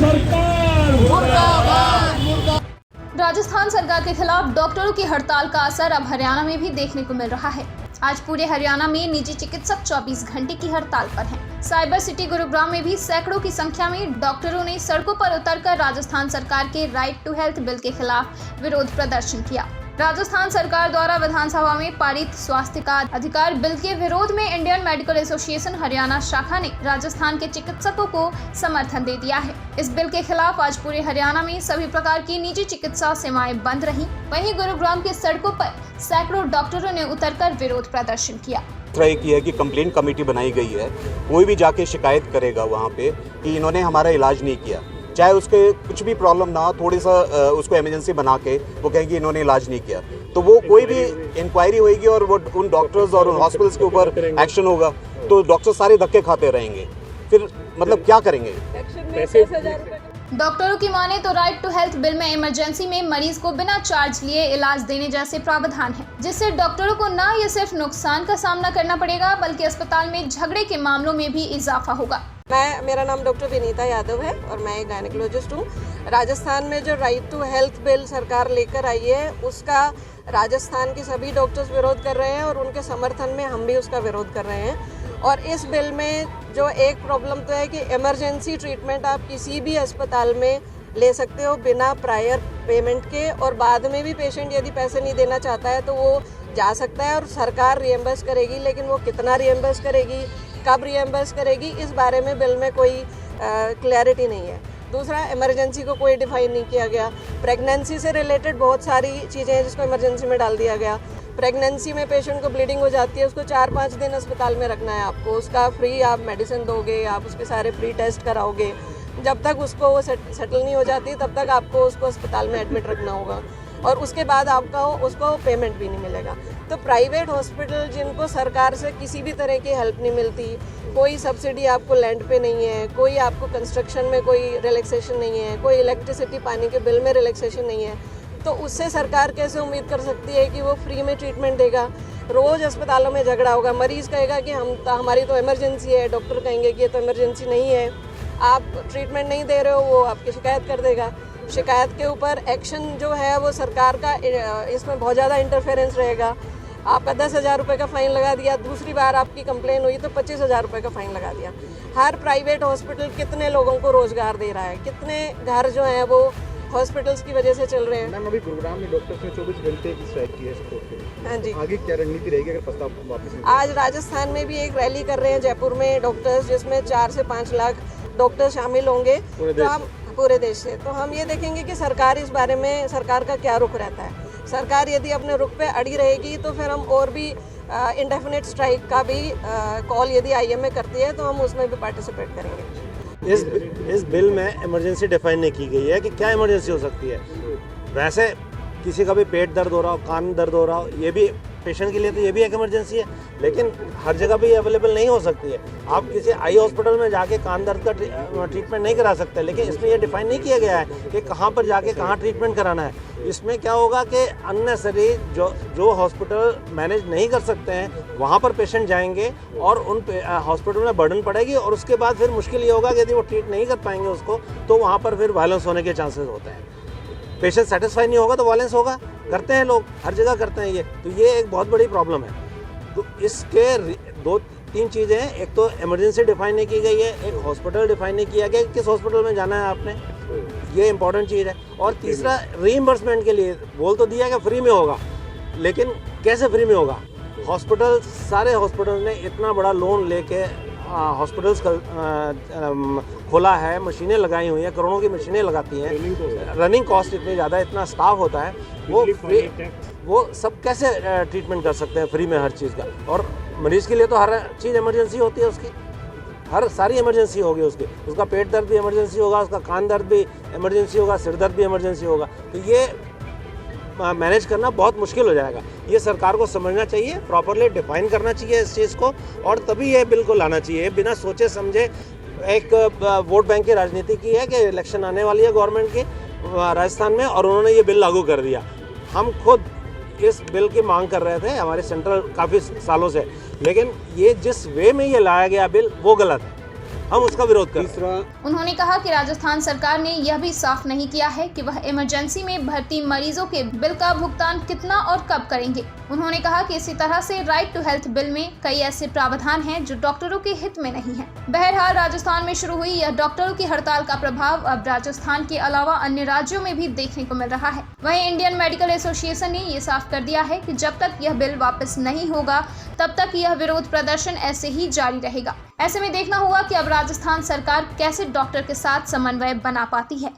सरकार राजस्थान सरकार के खिलाफ डॉक्टरों की हड़ताल का असर अब हरियाणा में भी देखने को मिल रहा है। आज पूरे हरियाणा में निजी चिकित्सक 24 घंटे की हड़ताल पर हैं। साइबर सिटी गुरुग्राम में भी सैकड़ों की संख्या में डॉक्टरों ने सड़कों पर उतरकर राजस्थान सरकार के राइट टू हेल्थ बिल के खिलाफ विरोध प्रदर्शन किया। राजस्थान सरकार द्वारा विधानसभा में पारित स्वास्थ्य का अधिकार बिल के विरोध में इंडियन मेडिकल एसोसिएशन हरियाणा शाखा ने राजस्थान के चिकित्सकों को समर्थन दे दिया है। इस बिल के खिलाफ आज पूरे हरियाणा में सभी प्रकार की निजी चिकित्सा सेवाएं बंद रहीं। वहीं गुरुग्राम की सड़कों पर सैकड़ों डॉक्टरों ने उतरकर विरोध प्रदर्शन किया। ट्राई किया है कि कंप्लेंट कमेटी बनाई गई है, कोई भी जाके शिकायत करेगा वहाँ पे कि इन्होंने हमारा इलाज नहीं किया, चाहे उसके कुछ भी प्रॉब्लम ना हो, थोड़ी सा उसको इमरजेंसी बना के वो कहेंगे इन्होंने इलाज नहीं किया, तो वो कोई भी इंक्वायरी होगी और वो उन डॉक्टर्स और उन हॉस्पिटल्स के ऊपर एक्शन होगा, तो डॉक्टर सारे धक्के खाते रहेंगे। फिर मतलब क्या करेंगे? डॉक्टरों की माने तो राइट टू हेल्थ बिल में इमरजेंसी में मरीज को बिना चार्ज लिए इलाज देने जैसे प्रावधान है, जिससे डॉक्टरों को न ये सिर्फ नुकसान का सामना करना पड़ेगा बल्कि अस्पताल में झगड़े के मामलों में भी इजाफा होगा। मेरा नाम डॉक्टर विनीता यादव है और मैं एक गायनेकोलॉजिस्ट हूँ। राजस्थान में जो राइट टू हेल्थ बिल सरकार लेकर आई है उसका राजस्थान के सभी डॉक्टर्स विरोध कर रहे हैं और उनके समर्थन में हम भी उसका विरोध कर रहे हैं। और इस बिल में जो एक प्रॉब्लम तो है कि इमरजेंसी ट्रीटमेंट आप किसी भी अस्पताल में ले सकते हो बिना प्रायर पेमेंट के, और बाद में भी पेशेंट यदि पैसे नहीं देना चाहता है तो वो जा सकता है और सरकार रिएम्बर्स करेगी, लेकिन वो कितना रिएम्बर्स करेगी, कब रिएम्बर्स करेगी, इस बारे में बिल में कोई क्लैरिटी नहीं है। दूसरा, इमरजेंसी को कोई डिफाइन नहीं किया गया। प्रेगनेंसी से रिलेटेड बहुत सारी चीज़ें हैं जिसको इमरजेंसी में डाल दिया गया। प्रेगनेंसी में पेशेंट को ब्लीडिंग हो जाती है, उसको 4-5 दिन अस्पताल में रखना है आपको, उसका फ्री आप मेडिसिन दोगे, आप उसके सारे फ्री टेस्ट कराओगे। जब तक उसको वो सेटल नहीं हो जाती तब तक आपको उसको अस्पताल में एडमिट रखना होगा और उसके बाद आपका उसको पेमेंट भी नहीं मिलेगा। तो प्राइवेट हॉस्पिटल जिनको सरकार से किसी भी तरह की हेल्प नहीं मिलती, कोई सब्सिडी आपको लैंड पे नहीं है, कोई आपको कंस्ट्रक्शन में कोई रिलैक्सेशन नहीं है, कोई इलेक्ट्रिसिटी पानी के बिल में रिलैक्सेशन नहीं है, तो उससे सरकार कैसे उम्मीद कर सकती है कि वो फ्री में ट्रीटमेंट देगा? रोज़ अस्पतालों में झगड़ा होगा, मरीज़ कहेगा कि हमारी तो इमरजेंसी है, डॉक्टर कहेंगे कि ये तो इमरजेंसी नहीं है, आप ट्रीटमेंट नहीं दे रहे हो, वो आपकी शिकायत कर देगा। शिकायत के ऊपर एक्शन जो है वो सरकार का इसमें बहुत ज़्यादा इंटरफेरेंस रहेगा। आपका 10,000 रुपये का फ़ाइन लगा दिया, दूसरी बार आपकी कंप्लेन हुई तो 25,000 रुपये का फ़ाइन लगा दिया। हर प्राइवेट हॉस्पिटल कितने लोगों को रोज़गार दे रहा है, कितने घर जो हैं वो हॉस्पिटल्स की वजह से चल रहे हैं। मैम, अभी गुरुग्राम में डॉक्टर्स ने 24 घंटे की स्ट्राइक की है। हाँ जी, आगे क्या रणनीति रहेगी अगर प्रस्ताव वापस? आज राजस्थान में भी एक रैली कर रहे हैं जयपुर में डॉक्टर्स, जिसमें 4 से 5 लाख डॉक्टर शामिल होंगे पूरे देश से। तो हम ये देखेंगे कि सरकार इस बारे में सरकार का क्या रुख रहता है। सरकार यदि अपने रुख पे अड़ी रहेगी तो फिर हम और भी इंडेफिनिट स्ट्राइक का भी कॉल यदि IMA करती है तो हम उसमें भी पार्टिसिपेट करेंगे। इस बिल में इमरजेंसी डिफाइन नहीं की गई है कि क्या इमरजेंसी हो सकती है। वैसे किसी का भी पेट दर्द हो रहा हो, कान दर्द हो रहा हो, ये भी पेशेंट के लिए तो ये भी एक इमरजेंसी है, लेकिन हर जगह भी अवेलेबल नहीं हो सकती है। आप किसी आई हॉस्पिटल में जाके कान दर्द का ट्रीटमेंट नहीं करा सकते, लेकिन इसमें ये डिफाइन नहीं किया गया है कि कहाँ पर जाके कहाँ ट्रीटमेंट कराना है। इसमें क्या होगा कि अननेसेसरी जो हॉस्पिटल मैनेज नहीं कर सकते हैं वहाँ पर पेशेंट जाएंगे और उन हॉस्पिटल में बर्डन पड़ेगी और उसके बाद फिर मुश्किल ये होगा कि यदि वो ट्रीट नहीं कर पाएंगे उसको, तो वहाँ पर फिर वायलेंस होने के चांसेस होते हैं। पेशेंट सेटिस्फाई नहीं होगा तो वायलेंस होगा, करते हैं लोग, हर जगह करते हैं ये, तो ये एक बहुत बड़ी प्रॉब्लम है। तो इसके 2-3 चीज़ें हैं, एक तो इमरजेंसी डिफाइन नहीं की गई है, एक हॉस्पिटल डिफाइन नहीं किया गया किस हॉस्पिटल में जाना है आपने, ये इंपॉर्टेंट चीज़ है। और तीसरा, रीइंबर्समेंट के लिए बोल तो दिया कि फ्री में होगा, लेकिन कैसे फ्री में होगा? हॉस्पिटल, सारे हॉस्पिटल ने इतना बड़ा लोन लेके हॉस्पिटल्स खोला है, मशीनें लगाई हुई हैं, करोड़ों की मशीनें लगाती हैं, रनिंग कॉस्ट इतनी ज़्यादा, इतना स्टाफ होता है, वो सब कैसे ट्रीटमेंट कर सकते हैं फ्री में हर चीज़ का? और मरीज़ के लिए तो हर चीज़ इमरजेंसी होती है, उसकी हर सारी इमरजेंसी होगी, उसका पेट दर्द भी इमरजेंसी होगा, उसका कान दर्द भी इमरजेंसी होगा, सिर दर्द भी इमरजेंसी होगा। तो ये मैनेज करना बहुत मुश्किल हो जाएगा। ये सरकार को समझना चाहिए, प्रॉपरली डिफाइन करना चाहिए इस चीज़ को, और तभी ये बिल को लाना चाहिए। बिना सोचे समझे एक वोट बैंक की राजनीति की है कि इलेक्शन आने वाली है गवर्नमेंट की राजस्थान में, और उन्होंने ये बिल लागू कर दिया। हम खुद इस बिल की मांग कर रहे थे हमारे सेंट्रल काफ़ी सालों से, लेकिन ये जिस वे में ये लाया गया बिल वो गलत है। हम उसका विरोध करें। तीसरा, उन्होंने कहा कि राजस्थान सरकार ने यह भी साफ नहीं किया है कि वह इमरजेंसी में भर्ती मरीजों के बिल का भुगतान कितना और कब करेंगे। उन्होंने कहा कि इसी तरह से राइट टू हेल्थ बिल में कई ऐसे प्रावधान हैं जो डॉक्टरों के हित में नहीं है। बहरहाल राजस्थान में शुरू हुई यह डॉक्टरों की हड़ताल का प्रभाव अब राजस्थान के अलावा अन्य राज्यों में भी देखने को मिल रहा है। वहीं इंडियन मेडिकल एसोसिएशन ने ये साफ कर दिया है कि जब तक यह बिल वापस नहीं होगा तब तक यह विरोध प्रदर्शन ऐसे ही जारी रहेगा। ऐसे में देखना होगा कि अब राजस्थान सरकार कैसे डॉक्टर के साथ समन्वय बना पाती है।